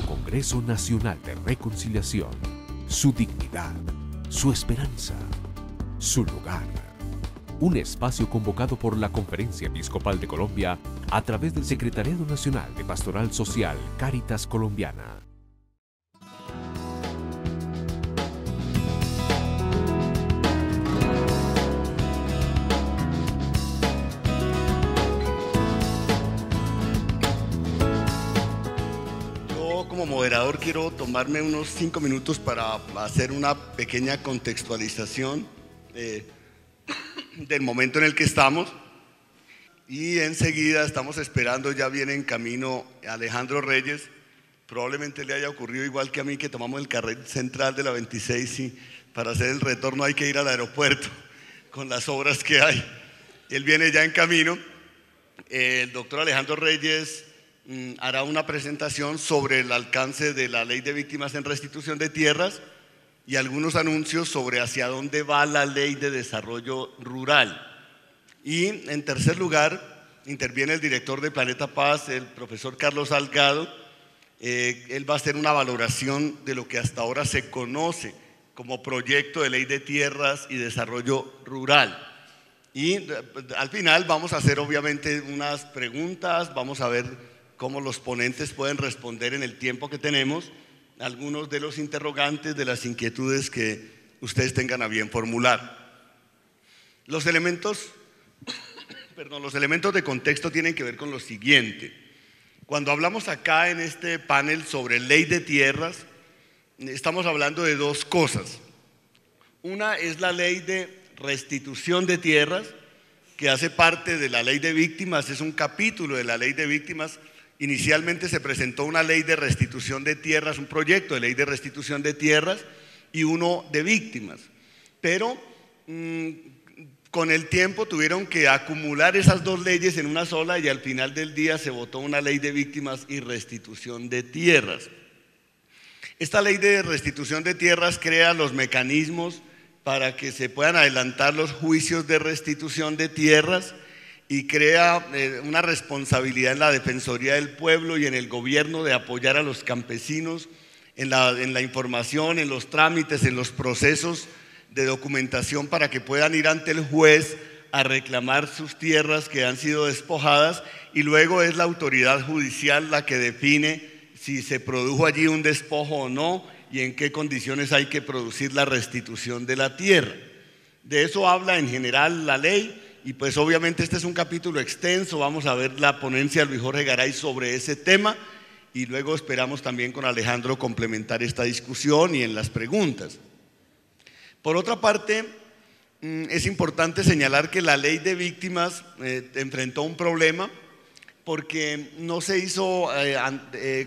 Congreso Nacional de Reconciliación, su dignidad, su esperanza, su lugar. Un espacio convocado por la Conferencia Episcopal de Colombia a través del Secretariado Nacional de Pastoral Social Cáritas Colombiana. Como moderador quiero tomarme unos 5 minutos para hacer una pequeña contextualización del momento en el que estamos, y enseguida estamos esperando, ya viene en camino Alejandro Reyes. Probablemente le haya ocurrido igual que a mí, que tomamos el carril central de la 26 y para hacer el retorno hay que ir al aeropuerto con las obras que hay. Él viene ya en camino. El doctor Alejandro Reyes hará una presentación sobre el alcance de la Ley de Víctimas en Restitución de Tierras y algunos anuncios sobre hacia dónde va la Ley de Desarrollo Rural. Y en tercer lugar interviene el director de Planeta Paz, el profesor Carlos Salgado. Él va a hacer una valoración de lo que hasta ahora se conoce como proyecto de Ley de Tierras y Desarrollo Rural. Y al final vamos a hacer obviamente unas preguntas, vamos a ver cómo los ponentes pueden responder en el tiempo que tenemos algunos de los interrogantes, de las inquietudes que ustedes tengan a bien formular. Los elementos de contexto tienen que ver con lo siguiente. Cuando hablamos acá en este panel sobre ley de tierras, estamos hablando de dos cosas. Una es la ley de restitución de tierras, que hace parte de la ley de víctimas, es un capítulo de la ley de víctimas. Inicialmente se presentó una ley de restitución de tierras, un proyecto de ley de restitución de tierras y uno de víctimas, pero con el tiempo tuvieron que acumular esas dos leyes en una sola y al final del día se votó una ley de víctimas y restitución de tierras. Esta ley de restitución de tierras crea los mecanismos para que se puedan adelantar los juicios de restitución de tierras y crea una responsabilidad en la Defensoría del Pueblo y en el gobierno de apoyar a los campesinos en la información, en los trámites, en los procesos de documentación para que puedan ir ante el juez a reclamar sus tierras que han sido despojadas, y luego es la autoridad judicial la que define si se produjo allí un despojo o no y en qué condiciones hay que producir la restitución de la tierra. De eso habla en general la ley. Y pues obviamente este es un capítulo extenso, vamos a ver la ponencia de Luis Jorge Garay sobre ese tema y luego esperamos también con Alejandro complementar esta discusión y en las preguntas. Por otra parte, es importante señalar que la ley de víctimas enfrentó un problema porque no se hizo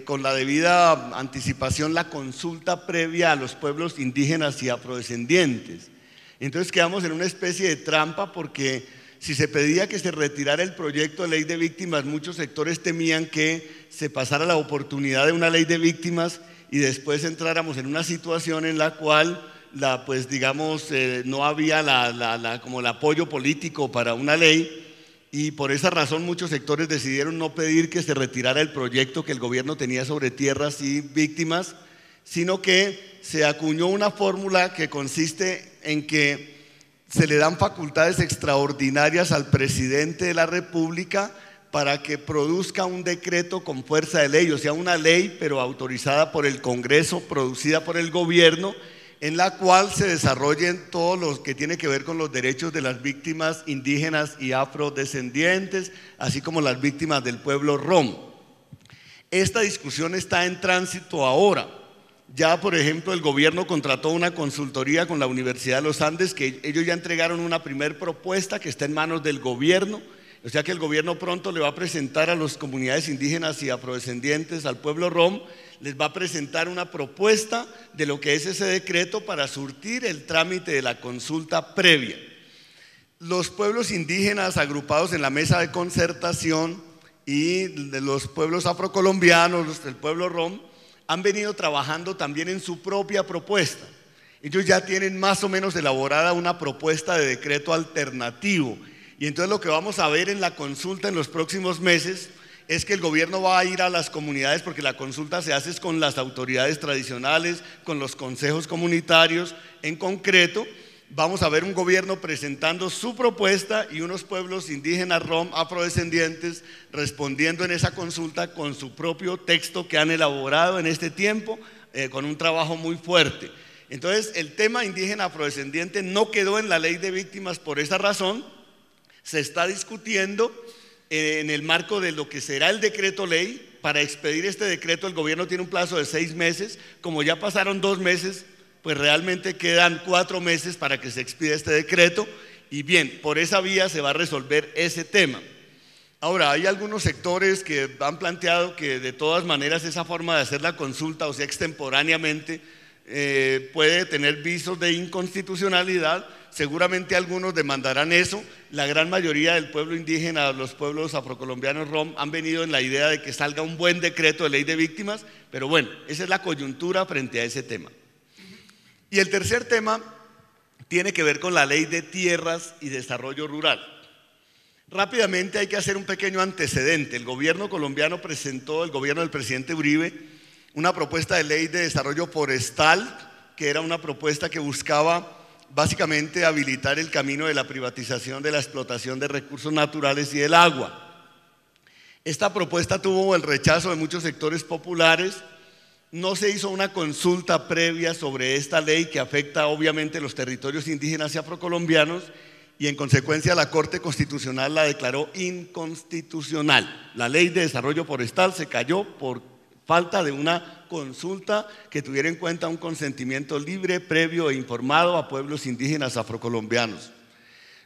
con la debida anticipación la consulta previa a los pueblos indígenas y afrodescendientes. Entonces quedamos en una especie de trampa porque si se pedía que se retirara el proyecto de ley de víctimas, muchos sectores temían que se pasara la oportunidad de una ley de víctimas y después entráramos en una situación en la cual no había como el apoyo político para una ley, y por esa razón muchos sectores decidieron no pedir que se retirara el proyecto que el gobierno tenía sobre tierras y víctimas, sino que se acuñó una fórmula que consiste en que se le dan facultades extraordinarias al presidente de la República para que produzca un decreto con fuerza de ley, o sea, una ley pero autorizada por el Congreso, producida por el gobierno, en la cual se desarrollen todo lo que tiene que ver con los derechos de las víctimas indígenas y afrodescendientes, así como las víctimas del pueblo rom. Esta discusión está en tránsito ahora. Ya, por ejemplo, el gobierno contrató una consultoría con la Universidad de los Andes, que ellos ya entregaron una primer propuesta que está en manos del gobierno, o sea que el gobierno pronto le va a presentar a las comunidades indígenas y afrodescendientes, al pueblo rom, les va a presentar una propuesta de lo que es ese decreto para surtir el trámite de la consulta previa. Los pueblos indígenas agrupados en la mesa de concertación y de los pueblos afrocolombianos, el pueblo rom, han venido trabajando también en su propia propuesta. Ellos ya tienen más o menos elaborada una propuesta de decreto alternativo, y entonces lo que vamos a ver en la consulta en los próximos meses es que el gobierno va a ir a las comunidades, porque la consulta se hace con las autoridades tradicionales, con los consejos comunitarios. En concreto, vamos a ver un gobierno presentando su propuesta y unos pueblos indígenas rom, afrodescendientes, respondiendo en esa consulta con su propio texto que han elaborado en este tiempo, con un trabajo muy fuerte. Entonces, el tema indígena afrodescendiente no quedó en la ley de víctimas por esa razón. Se está discutiendo en el marco de lo que será el decreto ley. Para expedir este decreto el gobierno tiene un plazo de 6 meses. Como ya pasaron 2 meses, pues realmente quedan 4 meses para que se expida este decreto. Y bien, por esa vía se va a resolver ese tema. Ahora, hay algunos sectores que han planteado que de todas maneras esa forma de hacer la consulta, o sea, extemporáneamente, puede tener visos de inconstitucionalidad. Seguramente algunos demandarán eso. La gran mayoría del pueblo indígena, los pueblos afrocolombianos rom, han venido en la idea de que salga un buen decreto de ley de víctimas, pero bueno, esa es la coyuntura frente a ese tema. Y el tercer tema tiene que ver con la ley de tierras y desarrollo rural. Rápidamente hay que hacer un pequeño antecedente. El gobierno colombiano presentó, el gobierno del presidente Uribe, una propuesta de ley de desarrollo forestal, que era una propuesta que buscaba básicamente habilitar el camino de la privatización de la explotación de recursos naturales y del agua. Esta propuesta tuvo el rechazo de muchos sectores populares. No se hizo una consulta previa sobre esta ley que afecta obviamente los territorios indígenas y afrocolombianos, y en consecuencia la Corte Constitucional la declaró inconstitucional. La ley de desarrollo forestal se cayó por falta de una consulta que tuviera en cuenta un consentimiento libre, previo e informado a pueblos indígenas afrocolombianos.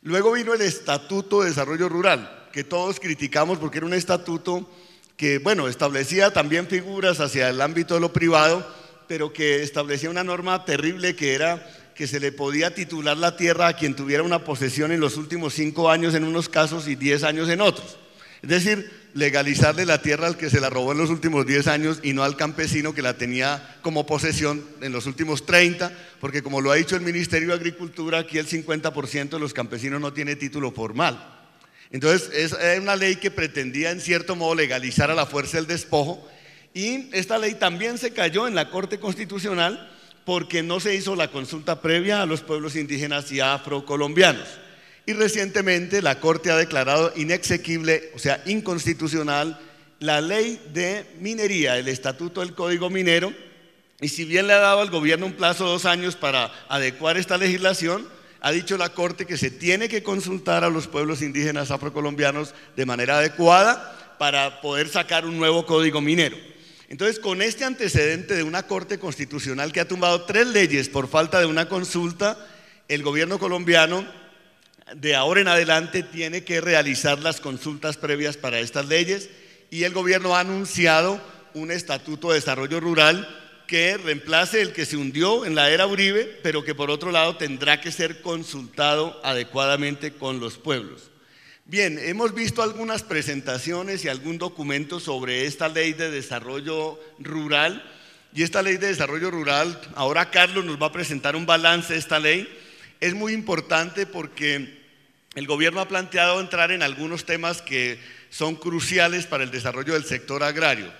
Luego vino el Estatuto de Desarrollo Rural, que todos criticamos porque era un estatuto que, bueno, establecía también figuras hacia el ámbito de lo privado, pero que establecía una norma terrible, que era que se le podía titular la tierra a quien tuviera una posesión en los últimos 5 años en unos casos y 10 años en otros. Es decir, legalizarle la tierra al que se la robó en los últimos 10 años y no al campesino que la tenía como posesión en los últimos 30, porque como lo ha dicho el Ministerio de Agricultura, aquí el 50% de los campesinos no tiene título formal. Entonces, es una ley que pretendía en cierto modo legalizar a la fuerza el despojo, y esta ley también se cayó en la Corte Constitucional porque no se hizo la consulta previa a los pueblos indígenas y afrocolombianos. Y recientemente la Corte ha declarado inexequible, o sea, inconstitucional, la ley de minería, el Estatuto del Código Minero, y si bien le ha dado al gobierno un plazo de 2 años para adecuar esta legislación, ha dicho la Corte que se tiene que consultar a los pueblos indígenas afrocolombianos de manera adecuada para poder sacar un nuevo código minero. Entonces, con este antecedente de una Corte Constitucional que ha tumbado 3 leyes por falta de una consulta, el gobierno colombiano de ahora en adelante tiene que realizar las consultas previas para estas leyes, y el gobierno ha anunciado un Estatuto de Desarrollo Rural que reemplace el que se hundió en la era Uribe, pero que por otro lado tendrá que ser consultado adecuadamente con los pueblos. Bien, hemos visto algunas presentaciones y algún documento sobre esta ley de desarrollo rural, y esta ley de desarrollo rural, ahora Carlos nos va a presentar un balance de esta ley. Es muy importante porque el gobierno ha planteado entrar en algunos temas que son cruciales para el desarrollo del sector agrario.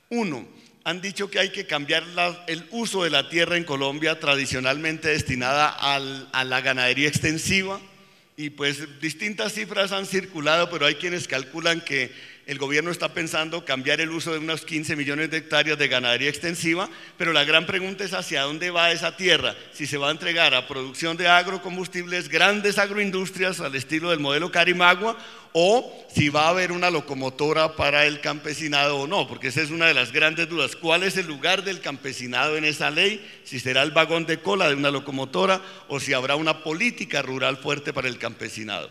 Uno, han dicho que hay que cambiar el uso de la tierra en Colombia, tradicionalmente destinada a la ganadería extensiva, y pues distintas cifras han circulado, pero hay quienes calculan que el gobierno está pensando cambiar el uso de unos 15 millones de hectáreas de ganadería extensiva, pero la gran pregunta es hacia dónde va esa tierra, si se va a entregar a producción de agrocombustibles, grandes agroindustrias al estilo del modelo Carimagua, o si va a haber una locomotora para el campesinado o no, porque esa es una de las grandes dudas. ¿Cuál es el lugar del campesinado en esa ley? Si será el vagón de cola de una locomotora o si habrá una política rural fuerte para el campesinado.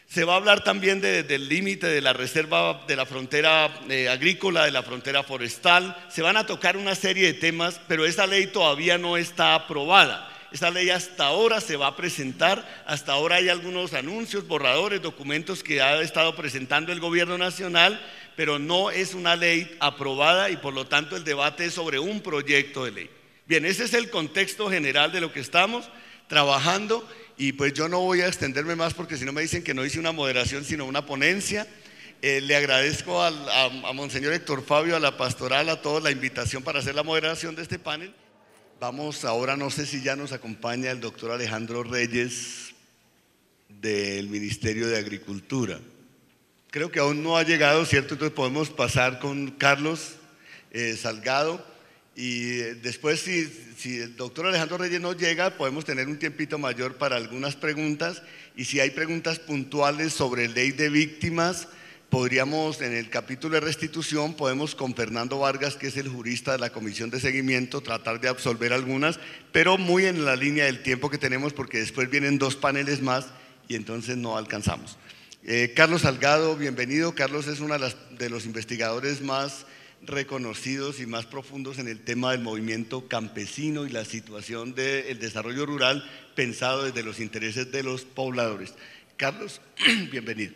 Se va a hablar también del límite de la reserva, de la frontera agrícola, de la frontera forestal. Se van a tocar una serie de temas, pero esa ley todavía no está aprobada. Esa ley hasta ahora se va a presentar, hasta ahora hay algunos anuncios, borradores, documentos que ha estado presentando el gobierno nacional, pero no es una ley aprobada y por lo tanto el debate es sobre un proyecto de ley. Bien, ese es el contexto general de lo que estamos trabajando. Y pues yo no voy a extenderme más porque si no me dicen que no hice una moderación sino una ponencia. Le agradezco a Monseñor Héctor Fabio, a la pastoral, a todos la invitación para hacer la moderación de este panel. Vamos ahora, no sé si ya nos acompaña el doctor Alejandro Reyes del Ministerio de Agricultura. Creo que aún no ha llegado, ¿cierto? Entonces podemos pasar con Carlos Salgado y después si el doctor Alejandro Reyes no llega, podemos tener un tiempito mayor para algunas preguntas, y si hay preguntas puntuales sobre ley de víctimas, podríamos en el capítulo de restitución, podemos con Fernando Vargas, que es el jurista de la Comisión de Seguimiento, tratar de absolver algunas, pero muy en la línea del tiempo que tenemos, porque después vienen 2 paneles más y entonces no alcanzamos. Carlos Salgado, bienvenido. Carlos es uno de los investigadores más reconocidos y más profundos en el tema del movimiento campesino y la situación del desarrollo rural pensado desde los intereses de los pobladores. Carlos, bienvenido.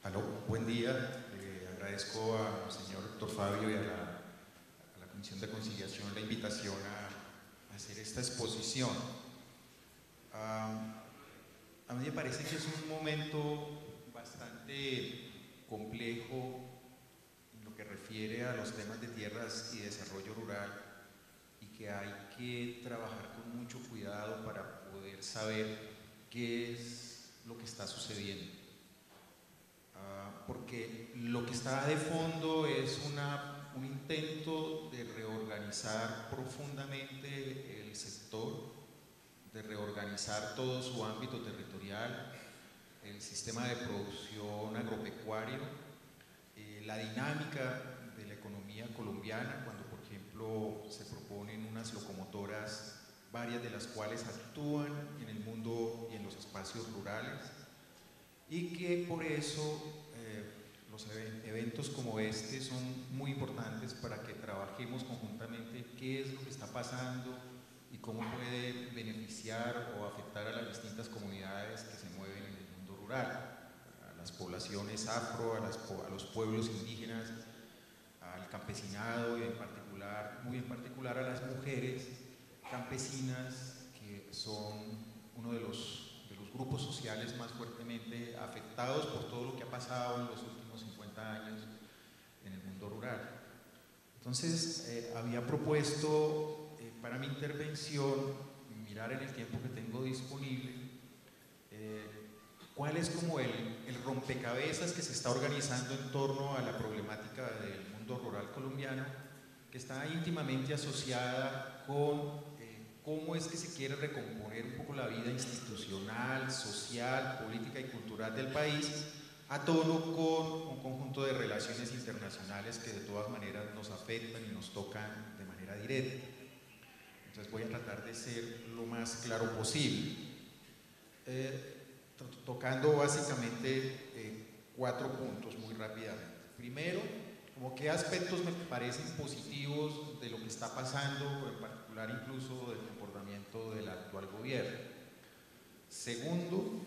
Aló, buen día. Agradezco al señor Héctor Fabio y a la Comisión de Conciliación la invitación a hacer esta exposición. A mí me parece que es un momento bastante complejo en lo que refiere a los temas de tierras y desarrollo rural, y que hay que trabajar con mucho cuidado para poder saber qué es lo que está sucediendo. Porque lo que está de fondo es un intento de reorganizar profundamente el sector, de reorganizar todo su ámbito territorial, el sistema de producción agropecuario, la dinámica de la economía colombiana, cuando por ejemplo se proponen unas locomotoras, varias de las cuales actúan en el mundo y en los espacios rurales, y que por eso los eventos como este son muy importantes para que trabajemos conjuntamente qué es lo que está pasando y cómo puede beneficiar o afectar a las distintas comunidades que se mueven en el mundo rural, a las poblaciones afro, a los pueblos indígenas, al campesinado y muy en particular a las mujeres campesinas, que son uno de los grupos sociales más fuertemente afectados por todo lo que ha pasado en los últimos 50 años en el mundo rural. Entonces, había propuesto para mi intervención mirar en el tiempo que tengo disponible cuál es como el rompecabezas que se está organizando en torno a la problemática del mundo rural colombiano, que está íntimamente asociada con cómo es que se quiere recomponer un poco la vida institucional, social, política y cultural del país, a tono con un conjunto de relaciones internacionales que de todas maneras nos afectan y nos tocan de manera directa. Entonces voy a tratar de ser lo más claro posible, tocando básicamente 4 puntos muy rápidamente. Primero, como qué aspectos me parecen positivos de lo que está pasando, en particular incluso del comportamiento del actual gobierno. Segundo,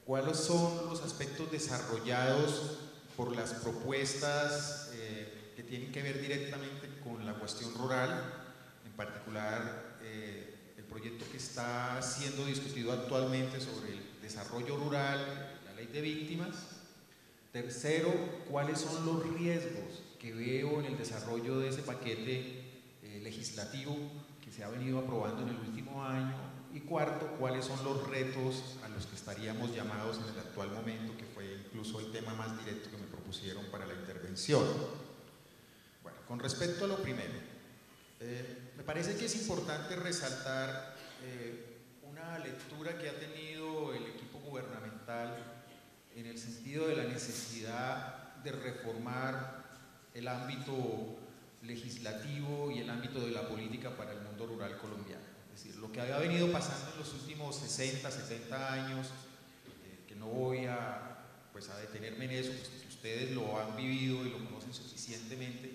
cuáles son los aspectos desarrollados por las propuestas que tienen que ver directamente con la cuestión rural, en particular el proyecto que está siendo discutido actualmente sobre el desarrollo rural, la ley de víctimas. Tercero, cuáles son los riesgos que veo en el desarrollo de ese paquete legislativo que se ha venido aprobando en el último año. Y cuarto, cuáles son los retos a los que estaríamos llamados en el actual momento, que fue incluso el tema más directo que me propusieron para la intervención. Bueno, con respecto a lo primero, me parece que es importante resaltar una lectura que ha tenido el equipo gubernamental en el sentido de la necesidad de reformar el ámbito legislativo y el ámbito de la política para el mundo rural colombiano. Es decir, lo que había venido pasando en los últimos 60, 70 años, que no voy a detenerme en eso, pues que ustedes lo han vivido y lo conocen suficientemente,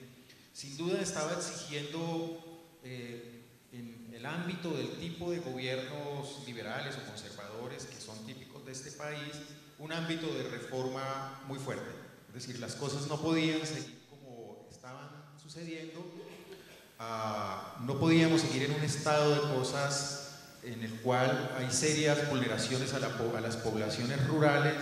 sin duda estaba exigiendo en el ámbito del tipo de gobiernos liberales o conservadores que son típicos de este país, un ámbito de reforma muy fuerte. Es decir, las cosas no podían seguir como estaban sucediendo. no podíamos seguir en un estado de cosas en el cual hay serias vulneraciones a las poblaciones rurales,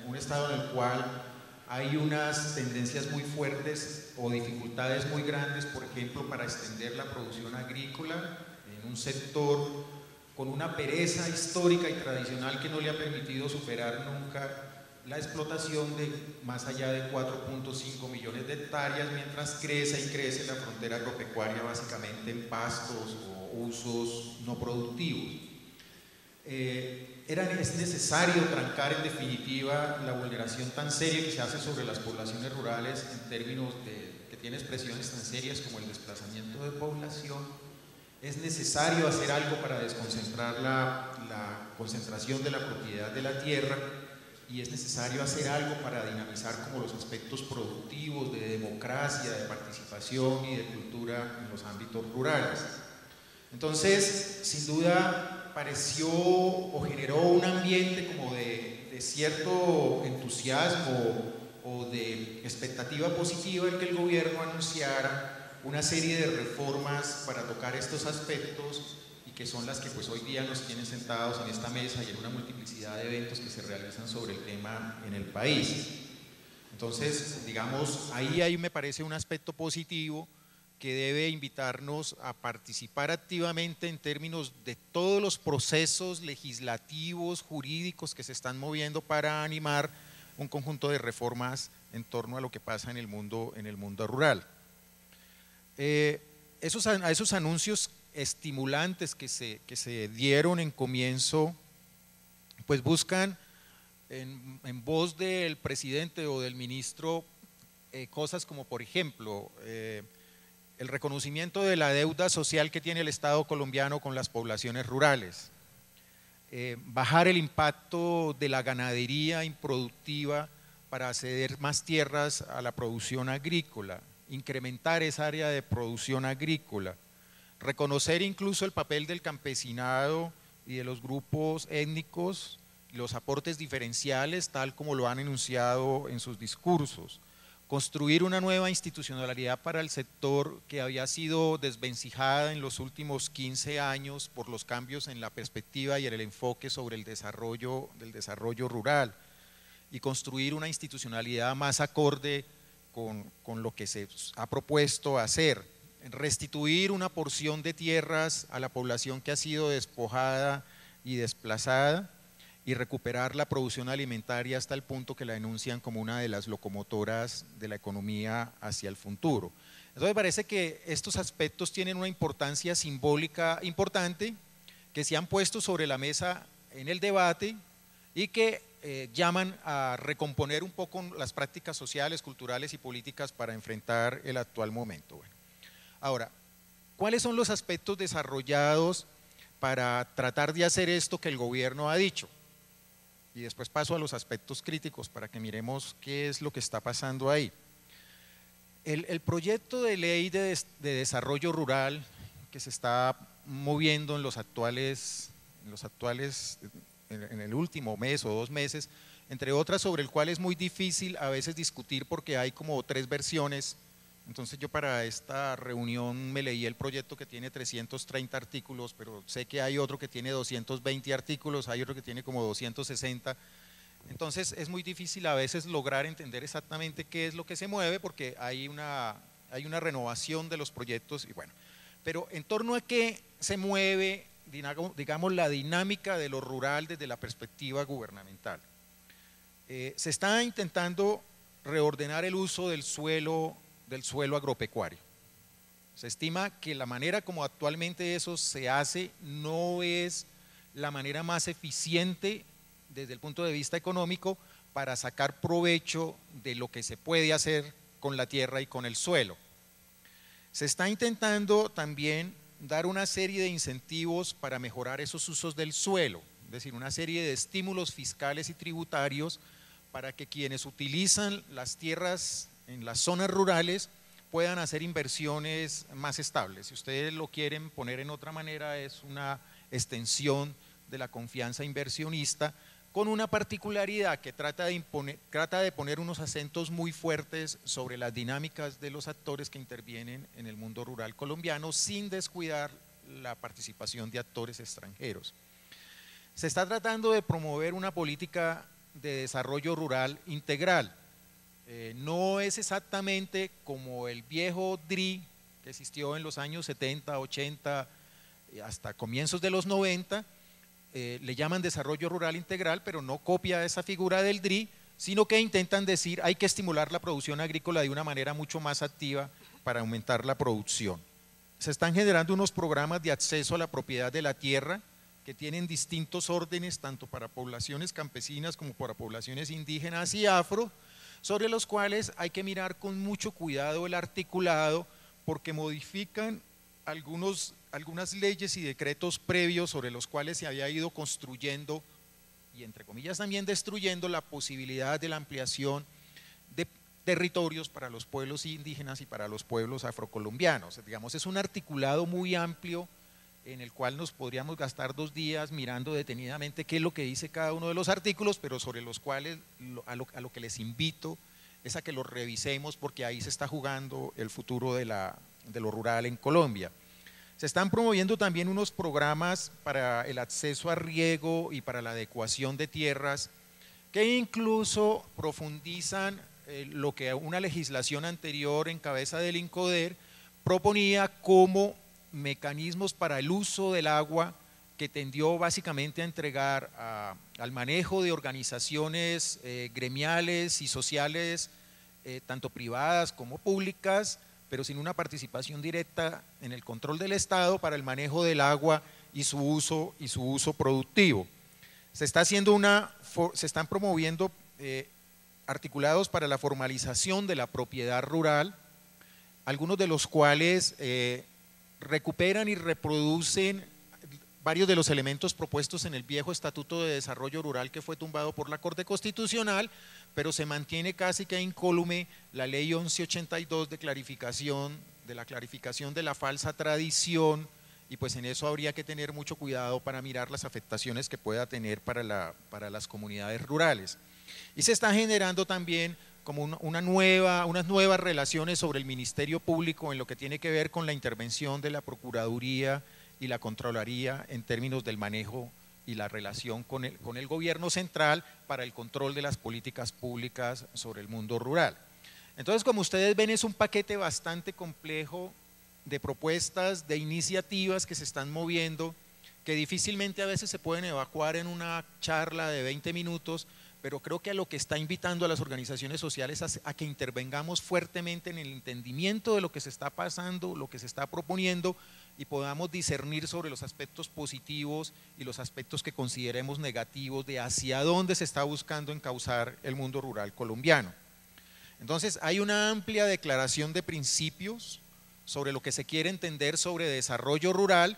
un estado en el cual hay unas tendencias muy fuertes o dificultades muy grandes, por ejemplo, para extender la producción agrícola en un sector con una pereza histórica y tradicional que no le ha permitido superar nunca la explotación de más allá de 4.5 millones de hectáreas, mientras crece y crece la frontera agropecuaria básicamente en pastos o usos no productivos. Es necesario trancar en definitiva la vulneración tan seria que se hace sobre las poblaciones rurales en términos que tiene expresiones tan serias como el desplazamiento de población. Es necesario hacer algo para desconcentrar la concentración de la propiedad de la tierra, y es necesario hacer algo para dinamizar como los aspectos productivos de democracia, de participación y de cultura en los ámbitos rurales. Entonces, sin duda, pareció o generó un ambiente como de cierto entusiasmo o de expectativa positiva el que el gobierno anunciara una serie de reformas para tocar estos aspectos, y que son las que pues hoy día nos tienen sentados en esta mesa y en una multiplicidad de eventos que se realizan sobre el tema en el país. Entonces, digamos, ahí me parece un aspecto positivo que debe invitarnos a participar activamente en términos de todos los procesos legislativos, jurídicos que se están moviendo para animar un conjunto de reformas en torno a lo que pasa en el mundo rural. Esos anuncios estimulantes que se dieron en comienzo, pues buscan en voz del presidente o del ministro cosas como, por ejemplo, el reconocimiento de la deuda social que tiene el Estado colombiano con las poblaciones rurales, bajar el impacto de la ganadería improductiva para ceder más tierras a la producción agrícola, incrementar esa área de producción agrícola, reconocer incluso el papel del campesinado y de los grupos étnicos, los aportes diferenciales tal como lo han enunciado en sus discursos, construir una nueva institucionalidad para el sector que había sido desvencijada en los últimos 15 años por los cambios en la perspectiva y en el enfoque sobre el desarrollo rural, y construir una institucionalidad más acorde con lo que se ha propuesto hacer, restituir una porción de tierras a la población que ha sido despojada y desplazada, y recuperar la producción alimentaria hasta el punto que la denuncian como una de las locomotoras de la economía hacia el futuro. Entonces me parece que estos aspectos tienen una importancia simbólica importante, que se han puesto sobre la mesa en el debate y que llaman a recomponer un poco las prácticas sociales, culturales y políticas para enfrentar el actual momento. Bueno, ahora, ¿cuáles son los aspectos desarrollados para tratar de hacer esto que el gobierno ha dicho? Y después paso a los aspectos críticos para que miremos qué es lo que está pasando ahí. El proyecto de ley de desarrollo rural que se está moviendo en el último mes o 2 meses, entre otras, sobre el cual es muy difícil a veces discutir porque hay como 3 versiones. Entonces yo para esta reunión me leí el proyecto que tiene 330 artículos, pero sé que hay otro que tiene 220 artículos, hay otro que tiene como 260, entonces es muy difícil a veces lograr entender exactamente qué es lo que se mueve porque hay una renovación de los proyectos y bueno, pero en torno a qué se mueve, digamos, la dinámica de lo rural desde la perspectiva gubernamental. Se está intentando reordenar el uso del suelo agropecuario. Se estima que la manera como actualmente eso se hace no es la manera más eficiente desde el punto de vista económico para sacar provecho de lo que se puede hacer con la tierra y con el suelo. Se está intentando también dar una serie de incentivos para mejorar esos usos del suelo, es decir, una serie de estímulos fiscales y tributarios para que quienes utilizan las tierras en las zonas rurales puedan hacer inversiones más estables. Si ustedes lo quieren poner en otra manera, es una extensión de la confianza inversionista con una particularidad que trata de poner unos acentos muy fuertes sobre las dinámicas de los actores que intervienen en el mundo rural colombiano, sin descuidar la participación de actores extranjeros. Se está tratando de promover una política de desarrollo rural integral. No es exactamente como el viejo DRI que existió en los años 70, 80, hasta comienzos de los 90, le llaman desarrollo rural integral, pero no copia esa figura del DRI, sino que intentan decir hay que estimular la producción agrícola de una manera mucho más activa para aumentar la producción. Se están generando unos programas de acceso a la propiedad de la tierra que tienen distintos órdenes, tanto para poblaciones campesinas como para poblaciones indígenas y afro, sobre los cuales hay que mirar con mucho cuidado el articulado, porque modifican algunas leyes y decretos previos sobre los cuales se había ido construyendo y entre comillas también destruyendo la posibilidad de la ampliación de territorios para los pueblos indígenas y para los pueblos afrocolombianos. Digamos, es un articulado muy amplio en el cual nos podríamos gastar 2 días mirando detenidamente qué es lo que dice cada uno de los artículos, pero sobre los cuales a lo que les invito es a que los revisemos, porque ahí se está jugando el futuro de lo rural en Colombia. Se están promoviendo también unos programas para el acceso a riego y para la adecuación de tierras, que incluso profundizan lo que una legislación anterior en cabeza del INCODER proponía como mecanismos para el uso del agua, que tendió básicamente a entregar al manejo de organizaciones gremiales y sociales, tanto privadas como públicas, pero sin una participación directa en el control del Estado para el manejo del agua y su uso productivo. Se están promoviendo articulados para la formalización de la propiedad rural, algunos de los cuales recuperan y reproducen varios de los elementos propuestos en el viejo Estatuto de Desarrollo Rural que fue tumbado por la Corte Constitucional, pero se mantiene casi que incólume la ley 1182 de la clarificación de la falsa tradición, y pues en eso habría que tener mucho cuidado para mirar las afectaciones que pueda tener para las comunidades rurales. Y se está generando también como unas nuevas relaciones sobre el Ministerio Público en lo que tiene que ver con la intervención de la Procuraduría y la Contraloría en términos del manejo y la relación con el gobierno central para el control de las políticas públicas sobre el mundo rural. Entonces, como ustedes ven, es un paquete bastante complejo de propuestas, de iniciativas que se están moviendo, que difícilmente a veces se pueden evacuar en una charla de 20 minutos, pero creo que a lo que está invitando a las organizaciones sociales a que intervengamos fuertemente en el entendimiento de lo que se está pasando, lo que se está proponiendo, y podamos discernir sobre los aspectos positivos y los aspectos que consideremos negativos de hacia dónde se está buscando encauzar el mundo rural colombiano. Entonces, hay una amplia declaración de principios sobre lo que se quiere entender sobre desarrollo rural,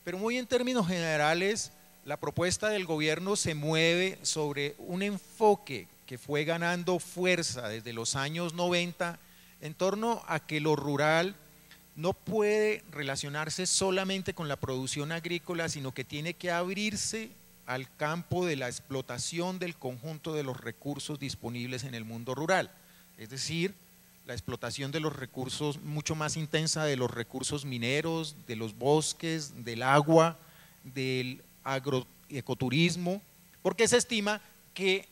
pero muy en términos generales, la propuesta del gobierno se mueve sobre un enfoque que fue ganando fuerza desde los años 90 en torno a que lo rural no puede relacionarse solamente con la producción agrícola, sino que tiene que abrirse al campo de la explotación del conjunto de los recursos disponibles en el mundo rural, es decir, la explotación de los recursos mucho más intensa de los recursos mineros, de los bosques, del agua, del agroecoturismo, porque se estima que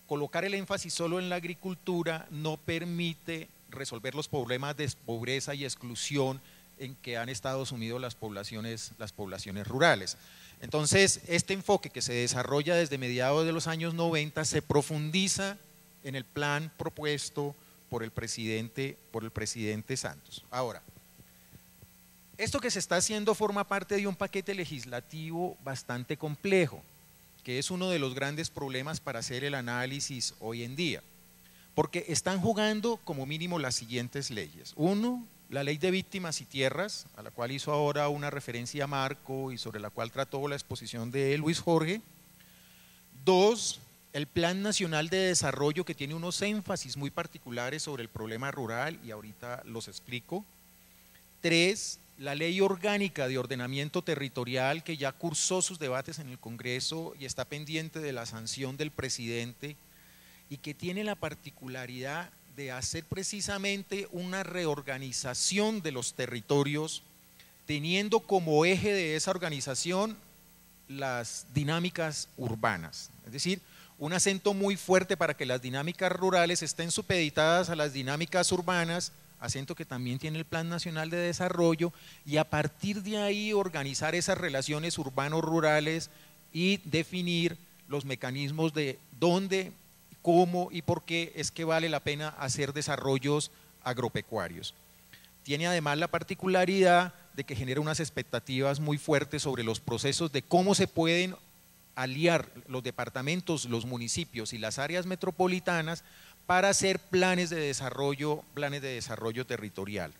colocar el énfasis solo en la agricultura no permite resolver los problemas de pobreza y exclusión en que han estado sumidos las poblaciones rurales. Entonces, este enfoque que se desarrolla desde mediados de los años 90 se profundiza en el plan propuesto por el presidente Santos. Ahora, esto que se está haciendo forma parte de un paquete legislativo bastante complejo, que es uno de los grandes problemas para hacer el análisis hoy en día, porque están jugando como mínimo las siguientes leyes. Uno, la ley de víctimas y tierras, a la cual hizo ahora una referencia Marco y sobre la cual trató la exposición de Luis Jorge. Dos, el Plan Nacional de Desarrollo, que tiene unos énfasis muy particulares sobre el problema rural y ahorita los explico. 3, la Ley Orgánica de Ordenamiento Territorial, que ya cursó sus debates en el Congreso y está pendiente de la sanción del presidente, y que tiene la particularidad de hacer precisamente una reorganización de los territorios, teniendo como eje de esa organización las dinámicas urbanas, es decir, un acento muy fuerte para que las dinámicas rurales estén supeditadas a las dinámicas urbanas, acento que también tiene el Plan Nacional de Desarrollo, y a partir de ahí organizar esas relaciones urbano-rurales y definir los mecanismos de dónde, cómo y por qué es que vale la pena hacer desarrollos agropecuarios. Tiene además la particularidad de que genera unas expectativas muy fuertes sobre los procesos de cómo se pueden aliar los departamentos, los municipios y las áreas metropolitanas para hacer planes de desarrollo territorial.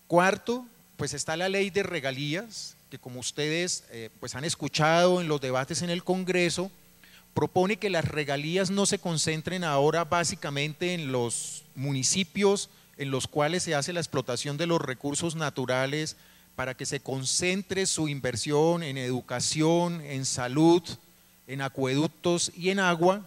Cuarto, pues está la ley de regalías, que como ustedes pues han escuchado en los debates en el Congreso, propone que las regalías no se concentren ahora básicamente en los municipios en los cuales se hace la explotación de los recursos naturales, para que se concentre su inversión en educación, en salud, en acueductos y en agua,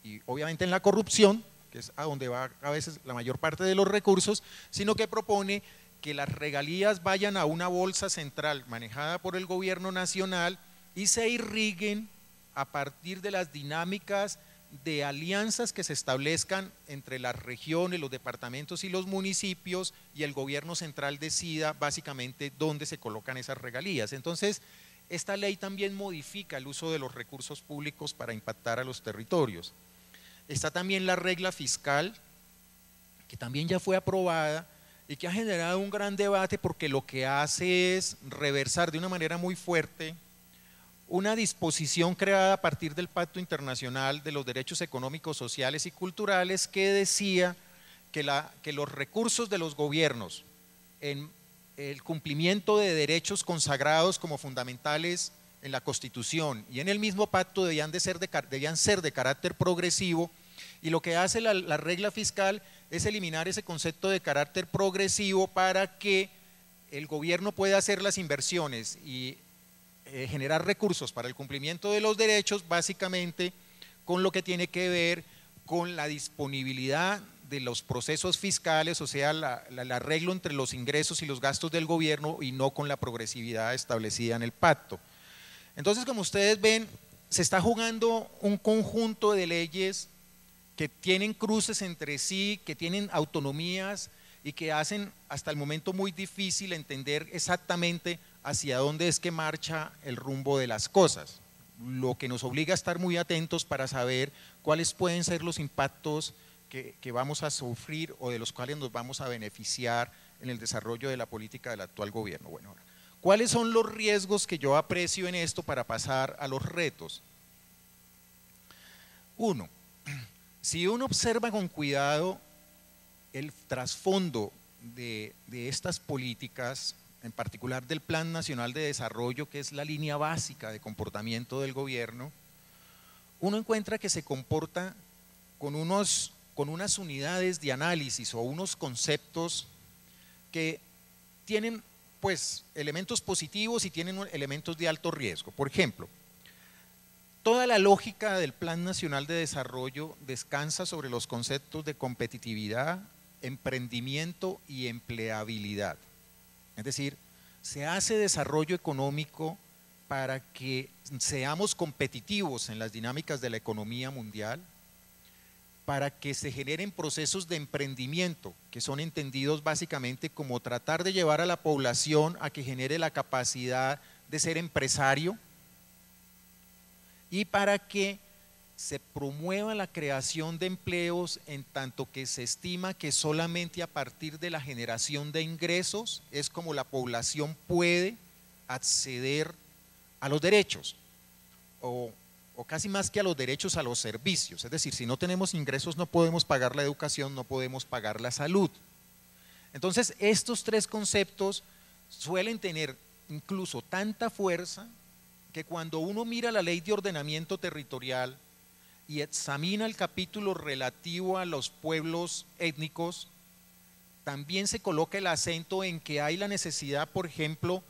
y obviamente en la corrupción, que es a donde va a veces la mayor parte de los recursos, sino que propone que las regalías vayan a una bolsa central manejada por el gobierno nacional y se irriguen a partir de las dinámicas de alianzas que se establezcan entre las regiones, los departamentos y los municipios, y el gobierno central decida básicamente dónde se colocan esas regalías. Entonces, esta ley también modifica el uso de los recursos públicos para impactar a los territorios. Está también la regla fiscal, que también ya fue aprobada y que ha generado un gran debate, porque lo que hace es reversar de una manera muy fuerte una disposición creada a partir del Pacto Internacional de los Derechos Económicos, Sociales y Culturales, que decía que los recursos de los gobiernos en el cumplimiento de derechos consagrados como fundamentales en la Constitución y en el mismo pacto debían ser de carácter progresivo, y lo que hace la regla fiscal es eliminar ese concepto de carácter progresivo para que el gobierno pueda hacer las inversiones y generar recursos para el cumplimiento de los derechos, básicamente con lo que tiene que ver con la disponibilidad de los procesos fiscales, o sea, el arreglo entre los ingresos y los gastos del gobierno, y no con la progresividad establecida en el pacto. Entonces, como ustedes ven, se está jugando un conjunto de leyes que tienen cruces entre sí, que tienen autonomías y que hacen hasta el momento muy difícil entender exactamente hacia dónde es que marcha el rumbo de las cosas, lo que nos obliga a estar muy atentos para saber cuáles pueden ser los impactos que vamos a sufrir o de los cuales nos vamos a beneficiar en el desarrollo de la política del actual gobierno. Bueno, ahora, ¿cuáles son los riesgos que yo aprecio en esto para pasar a los retos? Uno, si uno observa con cuidado el trasfondo de estas políticas, en particular del Plan Nacional de Desarrollo, que es la línea básica de comportamiento del gobierno, uno encuentra que se comporta con unas unidades de análisis o unos conceptos que tienen pues elementos positivos y tienen elementos de alto riesgo. Por ejemplo, toda la lógica del Plan Nacional de Desarrollo descansa sobre los conceptos de competitividad, emprendimiento y empleabilidad. Es decir, se hace desarrollo económico para que seamos competitivos en las dinámicas de la economía mundial, para que se generen procesos de emprendimiento que son entendidos básicamente como tratar de llevar a la población a que genere la capacidad de ser empresario, y para que se promueva la creación de empleos, en tanto que se estima que solamente a partir de la generación de ingresos es como la población puede acceder a los derechos, o casi más que a los derechos, a los servicios. Es decir, si no tenemos ingresos no podemos pagar la educación, no podemos pagar la salud. Entonces, estos tres conceptos suelen tener incluso tanta fuerza que cuando uno mira la Ley de Ordenamiento Territorial y examina el capítulo relativo a los pueblos étnicos, también se coloca el acento en que hay la necesidad, por ejemplo,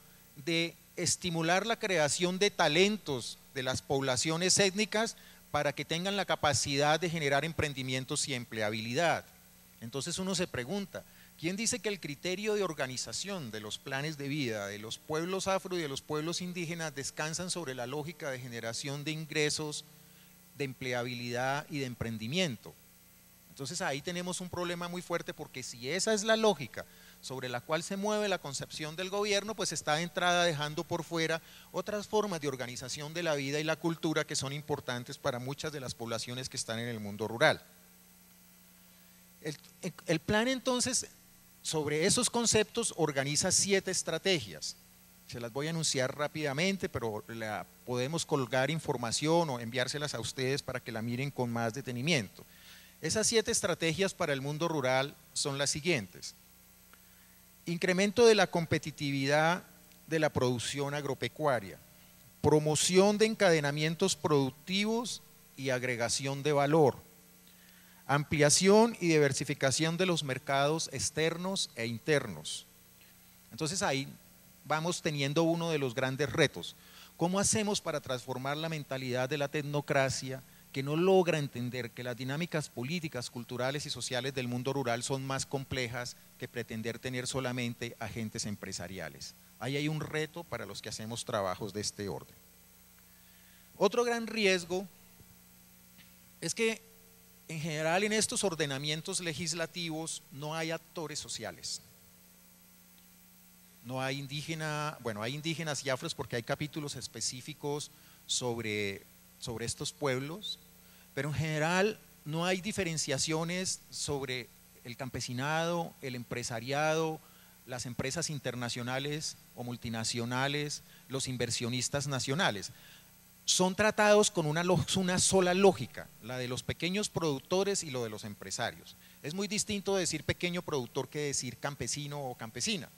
de estimular la creación de talentos de las poblaciones étnicas para que tengan la capacidad de generar emprendimientos y empleabilidad. Entonces uno se pregunta, ¿quién dice que el criterio de organización de los planes de vida de los pueblos afro y de los pueblos indígenas descansan sobre la lógica de generación de ingresos, de empleabilidad y de emprendimiento? Entonces ahí tenemos un problema muy fuerte, porque si esa es la lógica sobre la cual se mueve la concepción del gobierno, pues está de entrada dejando por fuera otras formas de organización de la vida y la cultura que son importantes para muchas de las poblaciones que están en el mundo rural. El plan entonces sobre esos conceptos organiza 7 estrategias. Se las voy a anunciar rápidamente, pero podemos colgar información o enviárselas a ustedes para que la miren con más detenimiento. Esas 7 estrategias para el mundo rural son las siguientes: incremento de la competitividad de la producción agropecuaria, promoción de encadenamientos productivos y agregación de valor, ampliación y diversificación de los mercados externos e internos. Entonces ahí vamos teniendo uno de los grandes retos. ¿Cómo hacemos para transformar la mentalidad de la tecnocracia, que no logra entender que las dinámicas políticas, culturales y sociales del mundo rural son más complejas que pretender tener solamente agentes empresariales? Ahí hay un reto para los que hacemos trabajos de este orden. Otro gran riesgo es que en general en estos ordenamientos legislativos no hay actores sociales. No hay hay indígenas y afros porque hay capítulos específicos sobre estos pueblos, pero en general no hay diferenciaciones sobre el campesinado, el empresariado, las empresas internacionales o multinacionales, los inversionistas nacionales. Son tratados con una sola lógica, la de los pequeños productores y lo de los empresarios. Es muy distinto decir pequeño productor que decir campesino o campesina,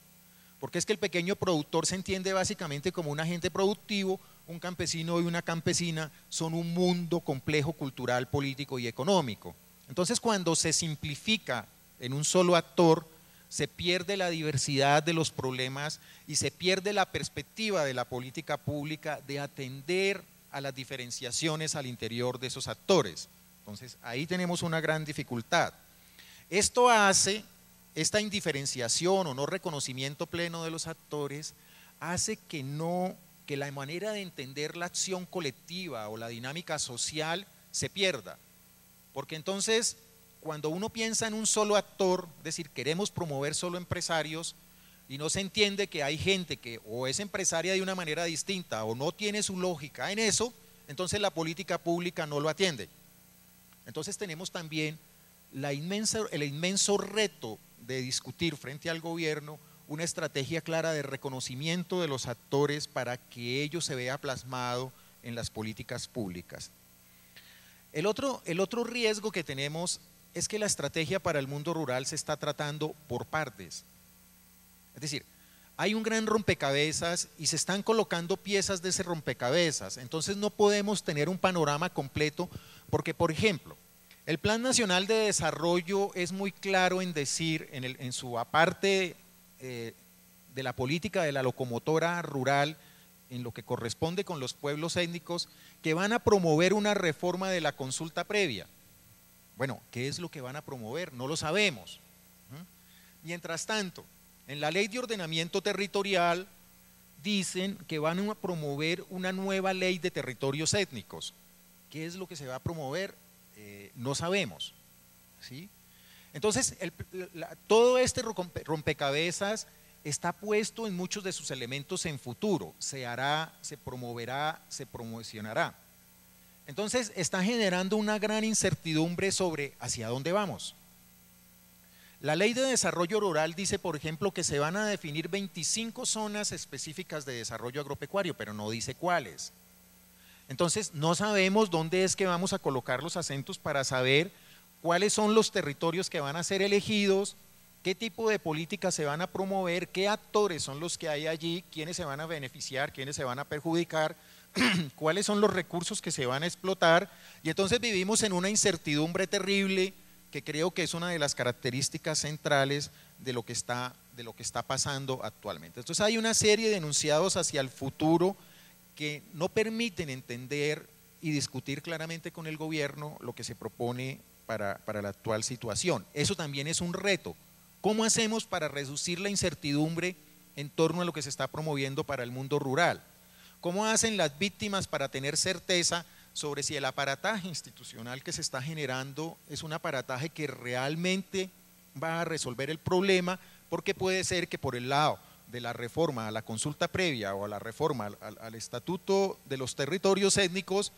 porque es que el pequeño productor se entiende básicamente como un agente productivo. Un campesino y una campesina son un mundo complejo cultural, político y económico. Entonces cuando se simplifica en un solo actor, se pierde la diversidad de los problemas y se pierde la perspectiva de la política pública de atender a las diferenciaciones al interior de esos actores. Entonces ahí tenemos una gran dificultad. Esto hace, esta indiferenciación o no reconocimiento pleno de los actores, hace que la manera de entender la acción colectiva o la dinámica social se pierda, porque entonces cuando uno piensa en un solo actor, es decir, queremos promover solo empresarios y no se entiende que hay gente que o es empresaria de una manera distinta o no tiene su lógica en eso, entonces la política pública no lo atiende. Entonces tenemos también el inmenso reto de discutir frente al gobierno una estrategia clara de reconocimiento de los actores para que ello se vea plasmado en las políticas públicas. El otro riesgo que tenemos es que la estrategia para el mundo rural se está tratando por partes. Es decir, hay un gran rompecabezas y se están colocando piezas de ese rompecabezas, entonces no podemos tener un panorama completo porque, por ejemplo, el Plan Nacional de Desarrollo es muy claro en decir, en su aparte de la política de la locomotora rural, en lo que corresponde con los pueblos étnicos, que van a promover una reforma de la consulta previa. Bueno, ¿qué es lo que van a promover? No lo sabemos. Mientras tanto, en la Ley de Ordenamiento Territorial dicen que van a promover una nueva ley de territorios étnicos. ¿Qué es lo que se va a promover? No sabemos, ¿sí? Entonces, todo este rompecabezas está puesto en muchos de sus elementos en futuro, se hará, se promoverá, se promocionará. Entonces, está generando una gran incertidumbre sobre hacia dónde vamos. La Ley de Desarrollo Rural dice, por ejemplo, que se van a definir 25 zonas específicas de desarrollo agropecuario, pero no dice cuáles. Entonces, no sabemos dónde es que vamos a colocar los acentos para saber cuáles son los territorios que van a ser elegidos, qué tipo de políticas se van a promover, qué actores son los que hay allí, quiénes se van a beneficiar, quiénes se van a perjudicar, cuáles son los recursos que se van a explotar. Y entonces vivimos en una incertidumbre terrible que creo que es una de las características centrales de lo que está pasando actualmente. Entonces hay una serie de enunciados hacia el futuro que no permiten entender y discutir claramente con el gobierno lo que se propone para la actual situación. Eso también es un reto. ¿Cómo hacemos para reducir la incertidumbre en torno a lo que se está promoviendo para el mundo rural? ¿Cómo hacen las víctimas para tener certeza sobre si el aparataje institucional que se está generando es un aparataje que realmente va a resolver el problema? Porque puede ser que por el lado de la reforma a la consulta previa o a la reforma al estatuto de los territorios étnicos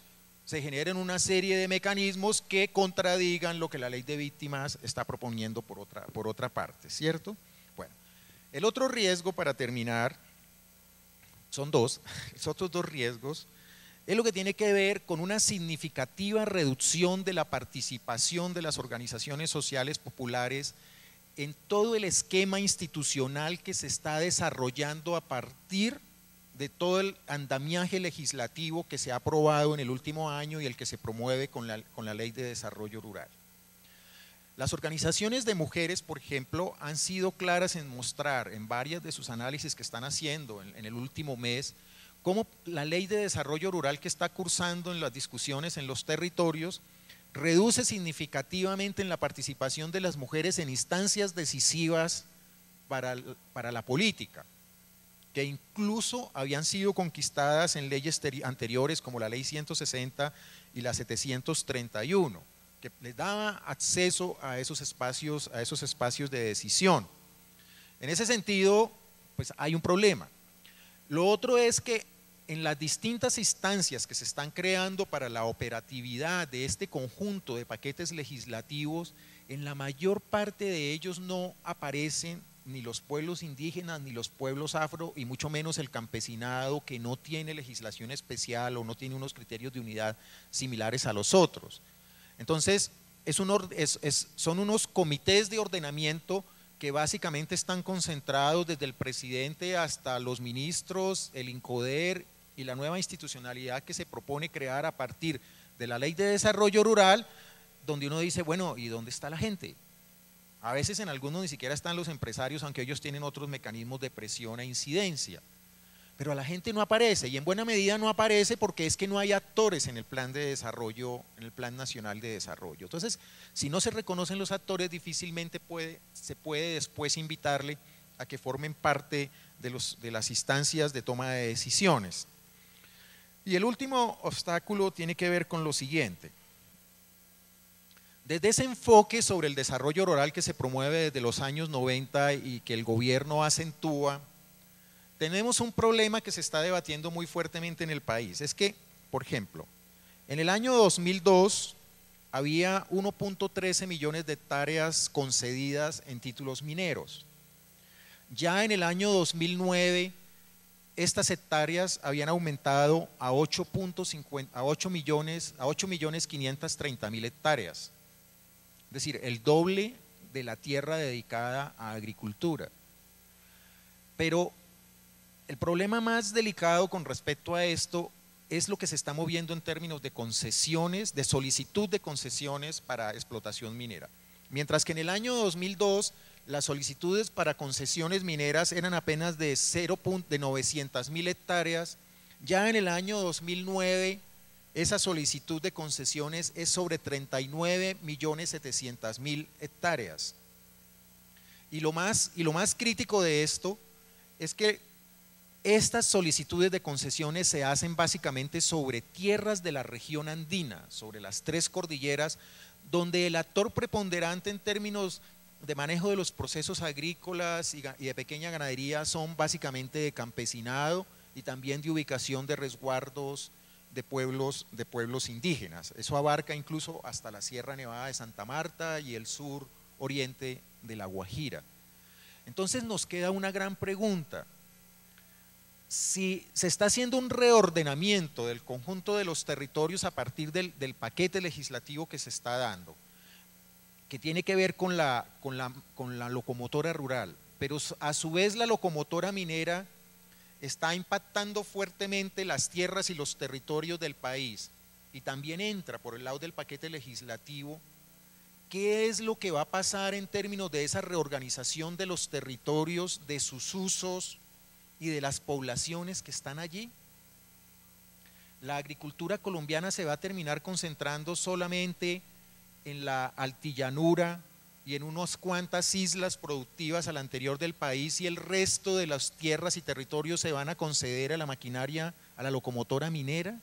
se generen una serie de mecanismos que contradigan lo que la ley de víctimas está proponiendo por otra parte, ¿cierto? Bueno, el otro riesgo, para terminar, son dos, los otros dos riesgos, es lo que tiene que ver con una significativa reducción de la participación de las organizaciones sociales populares en todo el esquema institucional que se está desarrollando a partir de todo el andamiaje legislativo que se ha aprobado en el último año y el que se promueve con la Ley de Desarrollo Rural. Las organizaciones de mujeres, por ejemplo, han sido claras en mostrar en varias de sus análisis que están haciendo en el último mes, cómo la Ley de Desarrollo Rural que está cursando en las discusiones en los territorios reduce significativamente en la participación de las mujeres en instancias decisivas para la política, que incluso habían sido conquistadas en leyes anteriores como la Ley 160 y la 731, que les daba acceso a esos espacios de decisión. En ese sentido, pues hay un problema. Lo otro es que en las distintas instancias que se están creando para la operatividad de este conjunto de paquetes legislativos, en la mayor parte de ellos no aparecen ni los pueblos indígenas, ni los pueblos afro, y mucho menos el campesinado, que no tiene legislación especial o no tiene unos criterios de unidad similares a los otros. Entonces, son unos comités de ordenamiento que básicamente están concentrados desde el presidente hasta los ministros, el INCODER y la nueva institucionalidad que se propone crear a partir de la Ley de Desarrollo Rural, donde uno dice, bueno, ¿y dónde está la gente? A veces en algunos ni siquiera están los empresarios, aunque ellos tienen otros mecanismos de presión e incidencia. Pero a la gente no aparece, y en buena medida no aparece porque es que no hay actores en el plan de desarrollo, en el Plan Nacional de Desarrollo. Entonces, si no se reconocen los actores, difícilmente se puede después invitarle a que formen parte de las instancias de toma de decisiones. Y el último obstáculo tiene que ver con lo siguiente. Desde ese enfoque sobre el desarrollo rural que se promueve desde los años 90 y que el gobierno acentúa, tenemos un problema que se está debatiendo muy fuertemente en el país. Es que, por ejemplo, en el año 2002 había 1.13 millones de hectáreas concedidas en títulos mineros. Ya en el año 2009 estas hectáreas habían aumentado a 8.530.000 hectáreas. Es decir, el doble de la tierra dedicada a agricultura. Pero el problema más delicado con respecto a esto es lo que se está moviendo en términos de concesiones, de solicitud de concesiones para explotación minera. Mientras que en el año 2002 las solicitudes para concesiones mineras eran apenas de 900.000 hectáreas, ya en el año 2009 esa solicitud de concesiones es sobre 39.700.000 hectáreas. Y lo más crítico de esto es que estas solicitudes de concesiones se hacen básicamente sobre tierras de la región andina, sobre las tres cordilleras, donde el actor preponderante en términos de manejo de los procesos agrícolas y de pequeña ganadería son básicamente de campesinado y también de ubicación de resguardos de pueblos indígenas. Eso abarca incluso hasta la Sierra Nevada de Santa Marta y el sur oriente de La Guajira. Entonces nos queda una gran pregunta. Si se está haciendo un reordenamiento del conjunto de los territorios a partir del paquete legislativo que se está dando, que tiene que ver con la locomotora rural, pero a su vez la locomotora minera está impactando fuertemente las tierras y los territorios del país y también entra por el lado del paquete legislativo, ¿qué es lo que va a pasar en términos de esa reorganización de los territorios, de sus usos y de las poblaciones que están allí? La agricultura colombiana se va a terminar concentrando solamente en la altillanura y en unas cuantas islas productivas al interior del país, y el resto de las tierras y territorios se van a conceder a la maquinaria, a la locomotora minera.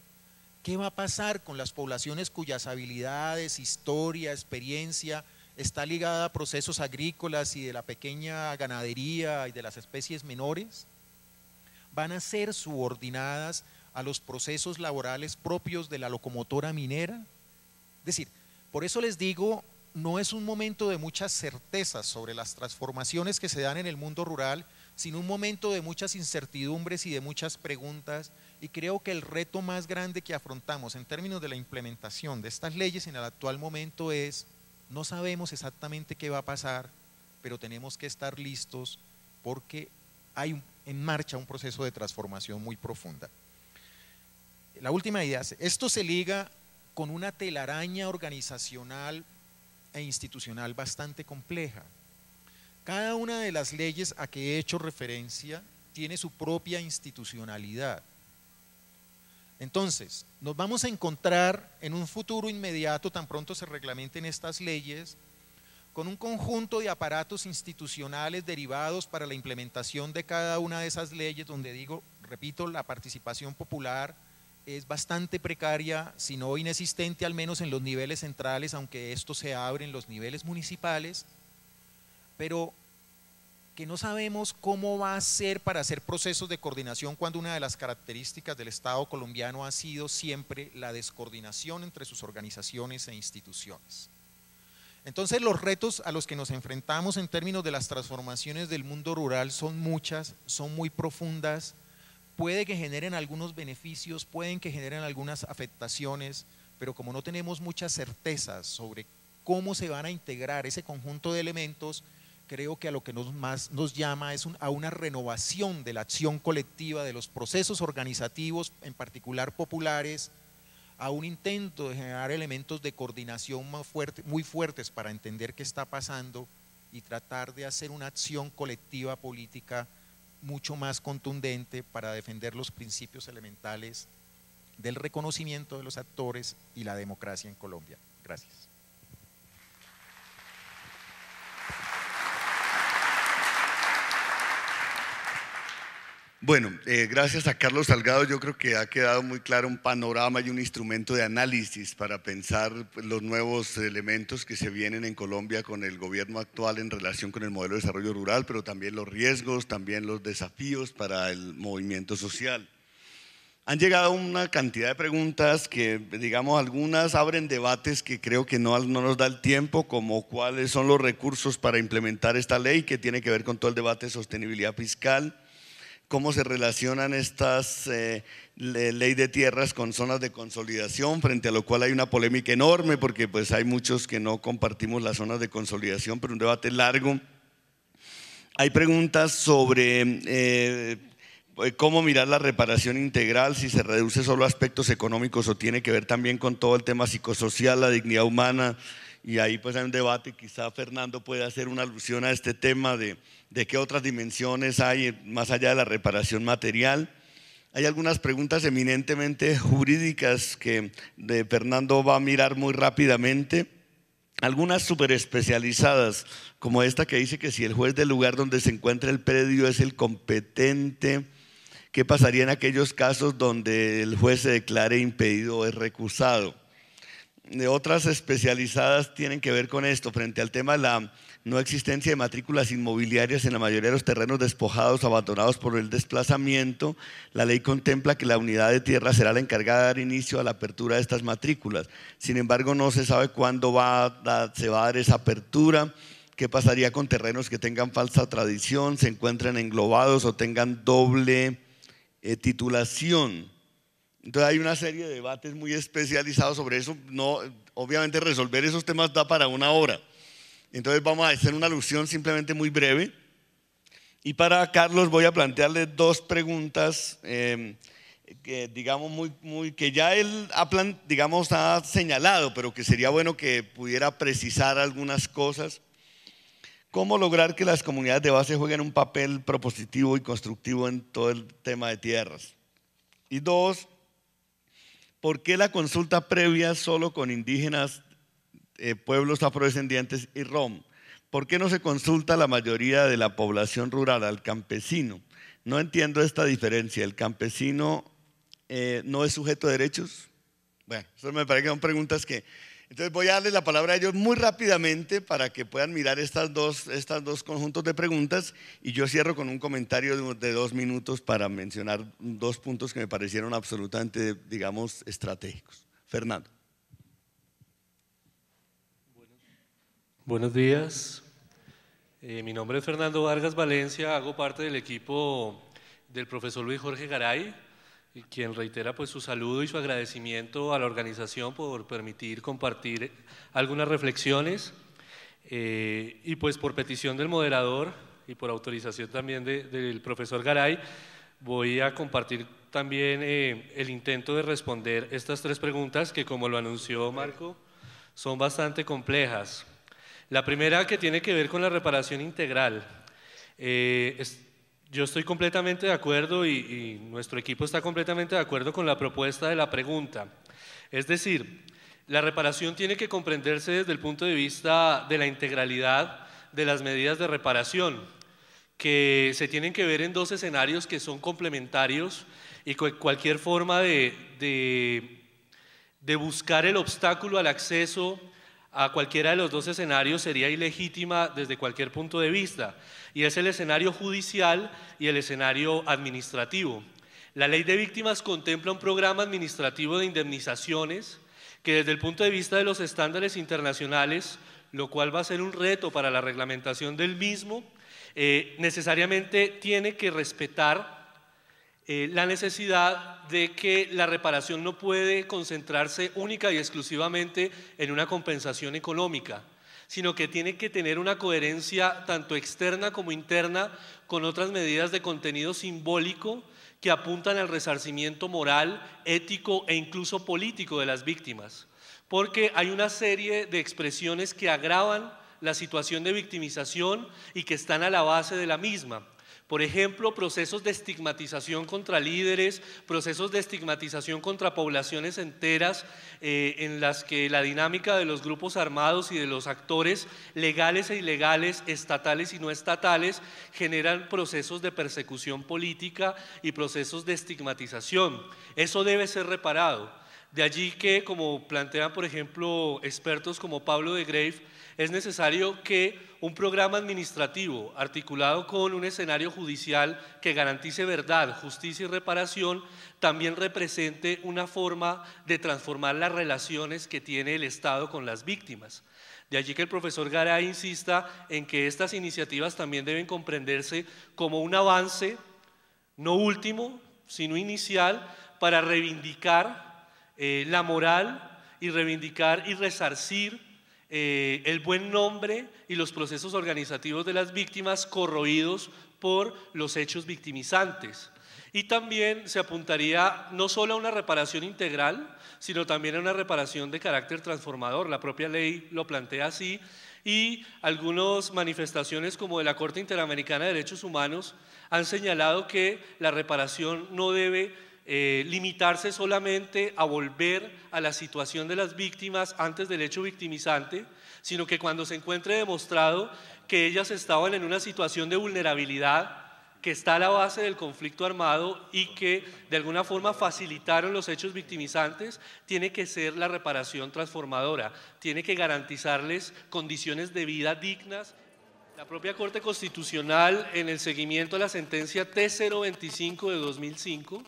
¿Qué va a pasar con las poblaciones cuyas habilidades, historia, experiencia está ligada a procesos agrícolas y de la pequeña ganadería y de las especies menores? Van a ser subordinadas a los procesos laborales propios de la locomotora minera. Es decir, por eso les digo, no es un momento de muchas certezas sobre las transformaciones que se dan en el mundo rural, sino un momento de muchas incertidumbres y de muchas preguntas, y creo que el reto más grande que afrontamos en términos de la implementación de estas leyes en el actual momento es, no sabemos exactamente qué va a pasar, pero tenemos que estar listos porque hay en marcha un proceso de transformación muy profunda. La última idea, esto se liga con una telaraña organizacional e institucional bastante compleja. Cada una de las leyes a que he hecho referencia tiene su propia institucionalidad. Entonces, nos vamos a encontrar en un futuro inmediato, tan pronto se reglamenten estas leyes, con un conjunto de aparatos institucionales derivados para la implementación de cada una de esas leyes, donde digo, repito, la participación popular es bastante precaria, si no inexistente, al menos en los niveles centrales, aunque esto se abre en los niveles municipales, pero que no sabemos cómo va a ser para hacer procesos de coordinación, cuando una de las características del Estado colombiano ha sido siempre la descoordinación entre sus organizaciones e instituciones. Entonces, los retos a los que nos enfrentamos en términos de las transformaciones del mundo rural son muchas, son muy profundas. Puede que generen algunos beneficios, pueden que generen algunas afectaciones, pero como no tenemos muchas certezas sobre cómo se van a integrar ese conjunto de elementos, creo que a lo que más nos llama es a una renovación de la acción colectiva, de los procesos organizativos, en particular populares, a un intento de generar elementos de coordinación muy fuertes para entender qué está pasando y tratar de hacer una acción colectiva política mucho más contundente para defender los principios elementales del reconocimiento de los actores y la democracia en Colombia. Gracias. Bueno, gracias a Carlos Salgado, yo creo que ha quedado muy claro un panorama y un instrumento de análisis para pensar los nuevos elementos que se vienen en Colombia con el gobierno actual en relación con el modelo de desarrollo rural, pero también los riesgos, también los desafíos para el movimiento social. Han llegado una cantidad de preguntas que, digamos, algunas abren debates que creo que no nos da el tiempo, como cuáles son los recursos para implementar esta ley, que tiene que ver con todo el debate de sostenibilidad fiscal. Cómo se relacionan estas ley de tierras con zonas de consolidación, frente a lo cual hay una polémica enorme, porque pues hay muchos que no compartimos las zonas de consolidación, pero un debate largo. Hay preguntas sobre cómo mirar la reparación integral, si se reduce solo a aspectos económicos o tiene que ver también con todo el tema psicosocial, la dignidad humana, y ahí pues hay un debate. Quizá Fernando puede hacer una alusión a este tema de qué otras dimensiones hay más allá de la reparación material. Hay algunas preguntas eminentemente jurídicas que Fernando va a mirar muy rápidamente, algunas súper especializadas, como esta que dice que si el juez del lugar donde se encuentra el predio es el competente, ¿qué pasaría en aquellos casos donde el juez se declare impedido o es recusado? De otras especializadas tienen que ver con esto, frente al tema de la no existencia de matrículas inmobiliarias en la mayoría de los terrenos despojados o abandonados por el desplazamiento. La ley contempla que la unidad de tierra será la encargada de dar inicio a la apertura de estas matrículas. Sin embargo, no se sabe cuándo se va a dar esa apertura. ¿Qué pasaría con terrenos que tengan falsa tradición, se encuentren englobados o tengan doble titulación? Entonces hay una serie de debates muy especializados sobre eso. No, obviamente resolver esos temas da para una hora. Entonces vamos a hacer una alusión simplemente muy breve. Y para Carlos voy a plantearle dos preguntas que digamos que ya él ha señalado, pero que sería bueno que pudiera precisar algunas cosas. ¿Cómo lograr que las comunidades de base jueguen un papel propositivo y constructivo en todo el tema de tierras? Y dos, ¿por qué la consulta previa solo con indígenas, pueblos afrodescendientes y rom? ¿Por qué no se consulta a la mayoría de la población rural, al campesino? No entiendo esta diferencia. ¿El campesino no es sujeto de derechos? Bueno, eso me parece que son preguntas que… Entonces voy a darles la palabra a ellos muy rápidamente para que puedan mirar estos dos conjuntos de preguntas, y yo cierro con un comentario de 2 minutos para mencionar 2 puntos que me parecieron absolutamente, digamos, estratégicos. Fernando. Buenos días. Mi nombre es Fernando Vargas Valencia, hago parte del equipo del profesor Luis Jorge Garay, quien reitera pues su saludo y su agradecimiento a la organización por permitir compartir algunas reflexiones, y pues por petición del moderador y por autorización también del profesor Garay, voy a compartir también el intento de responder estas 3 preguntas que, como lo anunció Marco, son bastante complejas. La primera, que tiene que ver con la reparación integral. Yo estoy completamente de acuerdo y nuestro equipo está completamente de acuerdo con la propuesta de la pregunta. Es decir, la reparación tiene que comprenderse desde el punto de vista de la integralidad de las medidas de reparación, que se tienen que ver en 2 escenarios que son complementarios, y cualquier forma de buscar el obstáculo al acceso a cualquiera de los 2 escenarios sería ilegítima desde cualquier punto de vista, y es el escenario judicial y el escenario administrativo. La ley de víctimas contempla un programa administrativo de indemnizaciones que, desde el punto de vista de los estándares internacionales, lo cual va a ser un reto para la reglamentación del mismo, necesariamente tiene que respetar la necesidad de que la reparación no puede concentrarse única y exclusivamente en una compensación económica, sino que tiene que tener una coherencia tanto externa como interna con otras medidas de contenido simbólico que apuntan al resarcimiento moral, ético e incluso político de las víctimas, porque hay una serie de expresiones que agravan la situación de victimización y que están a la base de la misma. Por ejemplo, procesos de estigmatización contra líderes, procesos de estigmatización contra poblaciones enteras, en las que la dinámica de los grupos armados y de los actores legales e ilegales, estatales y no estatales, generan procesos de persecución política y procesos de estigmatización. Eso debe ser reparado. De allí que, como plantean por ejemplo expertos como Pablo de Graef, es necesario que un programa administrativo articulado con un escenario judicial que garantice verdad, justicia y reparación también represente una forma de transformar las relaciones que tiene el Estado con las víctimas. De allí que el profesor Garay insista en que estas iniciativas también deben comprenderse como un avance, no último, sino inicial, para reivindicar la moral y reivindicar y resarcir el buen nombre y los procesos organizativos de las víctimas corroídos por los hechos victimizantes. Y también se apuntaría no solo a una reparación integral, sino también a una reparación de carácter transformador. La propia ley lo plantea así, y algunas manifestaciones como de la Corte Interamericana de Derechos Humanos han señalado que la reparación no debe limitarse solamente a volver a la situación de las víctimas antes del hecho victimizante, sino que cuando se encuentre demostrado que ellas estaban en una situación de vulnerabilidad que está a la base del conflicto armado y que de alguna forma facilitaron los hechos victimizantes, tiene que ser la reparación transformadora, tiene que garantizarles condiciones de vida dignas. La propia Corte Constitucional, en el seguimiento a la sentencia T025 de 2005,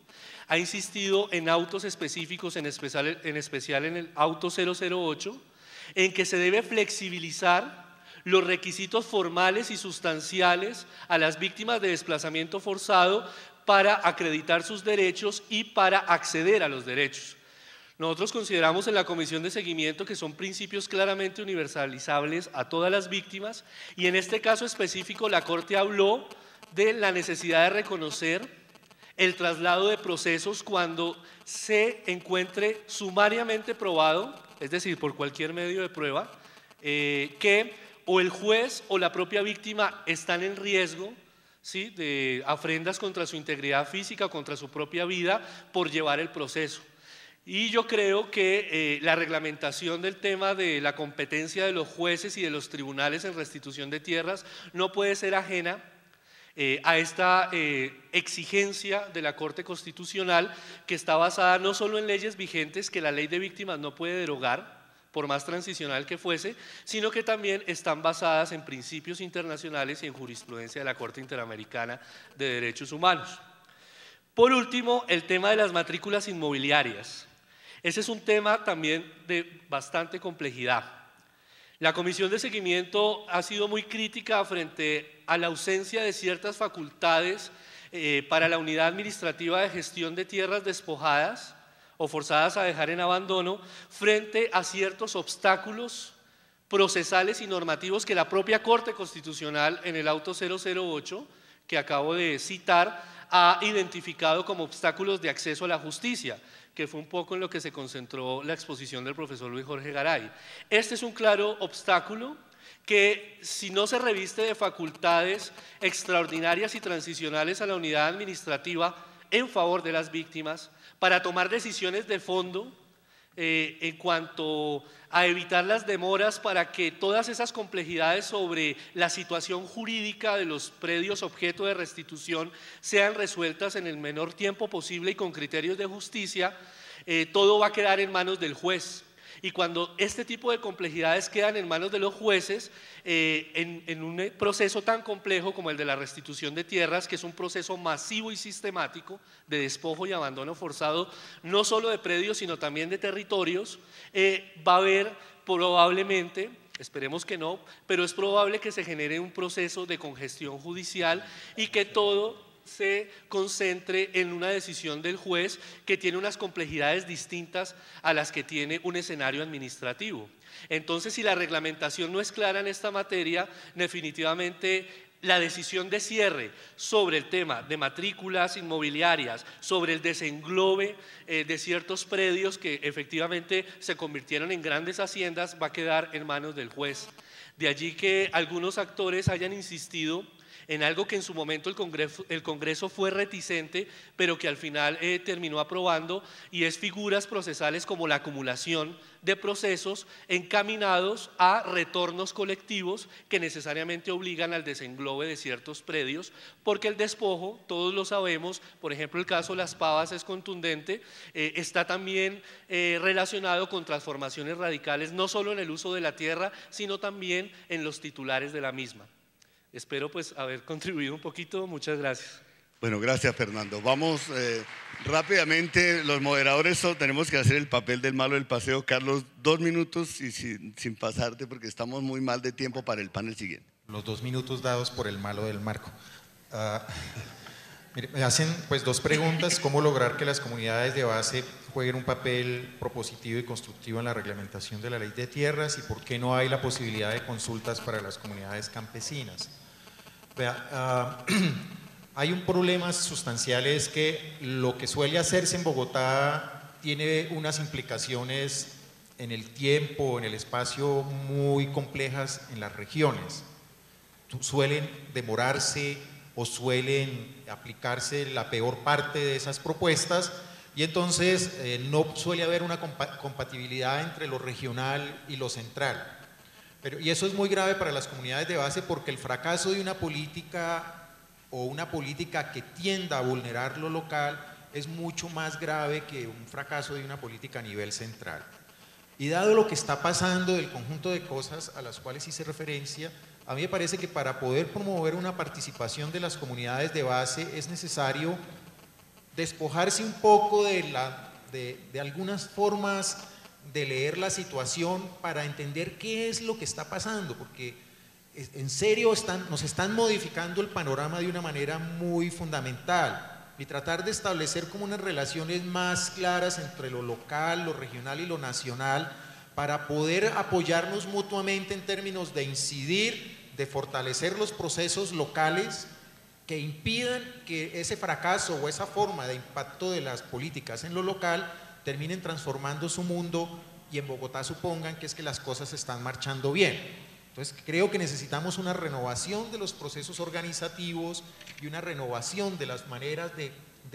ha insistido en autos específicos, en especial en el auto 008, en que se debe flexibilizar los requisitos formales y sustanciales a las víctimas de desplazamiento forzado para acreditar sus derechos y para acceder a los derechos. Nosotros consideramos en la Comisión de Seguimiento que son principios claramente universalizables a todas las víctimas, y en este caso específico la Corte habló de la necesidad de reconocer el traslado de procesos cuando se encuentre sumariamente probado, es decir, por cualquier medio de prueba, que o el juez o la propia víctima están en riesgo, ¿sí?, de afrentas contra su integridad física o contra su propia vida por llevar el proceso. Y yo creo que la reglamentación del tema de la competencia de los jueces y de los tribunales en restitución de tierras no puede ser ajena a esta exigencia de la Corte Constitucional, que está basada no solo en leyes vigentes que la ley de víctimas no puede derogar, por más transicional que fuese, sino que también están basadas en principios internacionales y en jurisprudencia de la Corte Interamericana de Derechos Humanos. Por último, el tema de las matrículas inmobiliarias. Ese es un tema también de bastante complejidad. La Comisión de Seguimiento ha sido muy crítica frente a la ausencia de ciertas facultades para la Unidad Administrativa de Gestión de Tierras Despojadas o forzadas a dejar en abandono, frente a ciertos obstáculos procesales y normativos que la propia Corte Constitucional en el auto 008 que acabo de citar ha identificado como obstáculos de acceso a la justicia, que fue un poco en lo que se concentró la exposición del profesor Luis Jorge Garay. Este es un claro obstáculo que, si no se reviste de facultades extraordinarias y transicionales a la unidad administrativa en favor de las víctimas, para tomar decisiones de fondo en cuanto a evitar las demoras para que todas esas complejidades sobre la situación jurídica de los predios objeto de restitución sean resueltas en el menor tiempo posible y con criterios de justicia, todo va a quedar en manos del juez. Y cuando este tipo de complejidades quedan en manos de los jueces, en un proceso tan complejo como el de la restitución de tierras, que es un proceso masivo y sistemático de despojo y abandono forzado, no solo de predios, sino también de territorios, va a haber probablemente, esperemos que no, pero es probable que se genere un proceso de congestión judicial y que todo se concentre en una decisión del juez que tiene unas complejidades distintas a las que tiene un escenario administrativo. Entonces, si la reglamentación no es clara en esta materia, definitivamente la decisión de cierre sobre el tema de matrículas inmobiliarias, sobre el desenglobe de ciertos predios que efectivamente se convirtieron en grandes haciendas, va a quedar en manos del juez. De allí que algunos actores hayan insistido en algo que en su momento el Congreso fue reticente, pero que al final terminó aprobando, y es figuras procesales como la acumulación de procesos encaminados a retornos colectivos que necesariamente obligan al desenglobe de ciertos predios, porque el despojo, todos lo sabemos, por ejemplo el caso Las Pavas es contundente, está también relacionado con transformaciones radicales, no solo en el uso de la tierra, sino también en los titulares de la misma. Espero pues haber contribuido un poquito. Muchas gracias. Bueno, gracias Fernando. Vamos rápidamente, los moderadores tenemos que hacer el papel del malo del paseo. Carlos, 2 minutos y sin pasarte porque estamos muy mal de tiempo para el panel siguiente. Los 2 minutos dados por el malo del marco. Mire, me hacen pues 2 preguntas: ¿cómo lograr que las comunidades de base jueguen un papel propositivo y constructivo en la reglamentación de la ley de tierras? ¿Y por qué no hay la posibilidad de consultas para las comunidades campesinas? Vea, hay un problema sustancial, es que lo que suele hacerse en Bogotá tiene unas implicaciones en el tiempo, en el espacio muy complejas en las regiones. Suelen demorarse o suelen aplicarse la peor parte de esas propuestas, y entonces no suele haber una compatibilidad entre lo regional y lo central. Y eso es muy grave para las comunidades de base, porque el fracaso de una política o una política que tienda a vulnerar lo local es mucho más grave que un fracaso de una política a nivel central. Y dado lo que está pasando, del conjunto de cosas a las cuales hice referencia, a mí me parece que para poder promover una participación de las comunidades de base es necesario despojarse un poco de algunas formas de leer la situación para entender qué es lo que está pasando, porque en serio nos están modificando el panorama de una manera muy fundamental, y tratar de establecer como unas relaciones más claras entre lo local, lo regional y lo nacional, para poder apoyarnos mutuamente en términos de incidir, de fortalecer los procesos locales que impidan que ese fracaso o esa forma de impacto de las políticas en lo local terminen transformando su mundo y en Bogotá supongan que es que las cosas están marchando bien. Entonces creo que necesitamos una renovación de los procesos organizativos y una renovación de las maneras de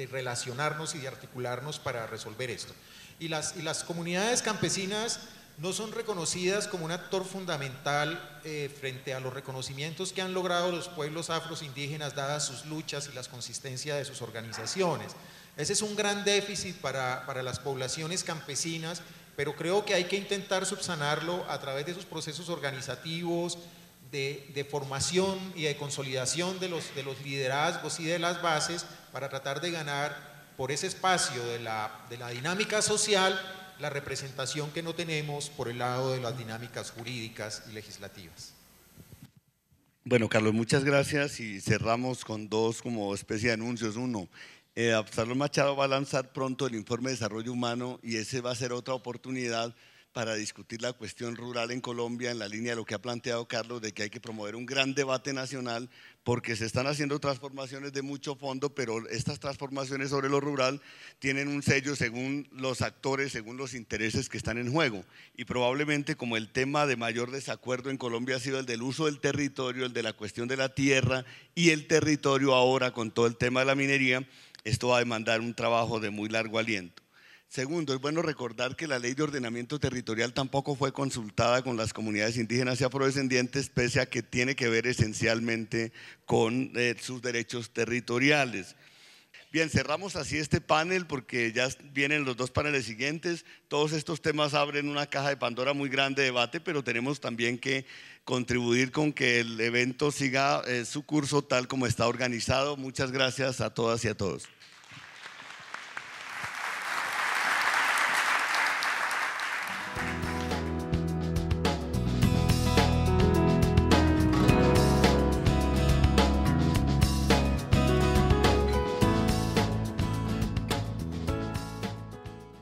relacionarnos y de articularnos para resolver esto. Y las comunidades campesinas no son reconocidas como un actor fundamental frente a los reconocimientos que han logrado los pueblos afroindígenas dadas sus luchas y la consistencia de sus organizaciones. Ese es un gran déficit para las poblaciones campesinas, pero creo que hay que intentar subsanarlo a través de esos procesos organizativos, de formación y de consolidación de los liderazgos y de las bases para tratar de ganar por ese espacio de la dinámica social la representación que no tenemos por el lado de las dinámicas jurídicas y legislativas. Bueno, Carlos, muchas gracias y cerramos con dos como especie de anuncios. Uno, Absalón Machado va a lanzar pronto el informe de desarrollo humano y ese va a ser otra oportunidad para discutir la cuestión rural en Colombia en la línea de lo que ha planteado Carlos, de que hay que promover un gran debate nacional porque se están haciendo transformaciones de mucho fondo, pero estas transformaciones sobre lo rural tienen un sello según los actores, según los intereses que están en juego. Y probablemente como el tema de mayor desacuerdo en Colombia ha sido el del uso del territorio, el de la cuestión de la tierra y el territorio ahora con todo el tema de la minería, esto va a demandar un trabajo de muy largo aliento. Segundo, es bueno recordar que la ley de ordenamiento territorial tampoco fue consultada con las comunidades indígenas y afrodescendientes, pese a que tiene que ver esencialmente con sus derechos territoriales. Bien, cerramos así este panel porque ya vienen los dos paneles siguientes. Todos estos temas abren una caja de Pandora muy grande de debate, pero tenemos también que contribuir con que el evento siga su curso tal como está organizado. Muchas gracias a todas y a todos.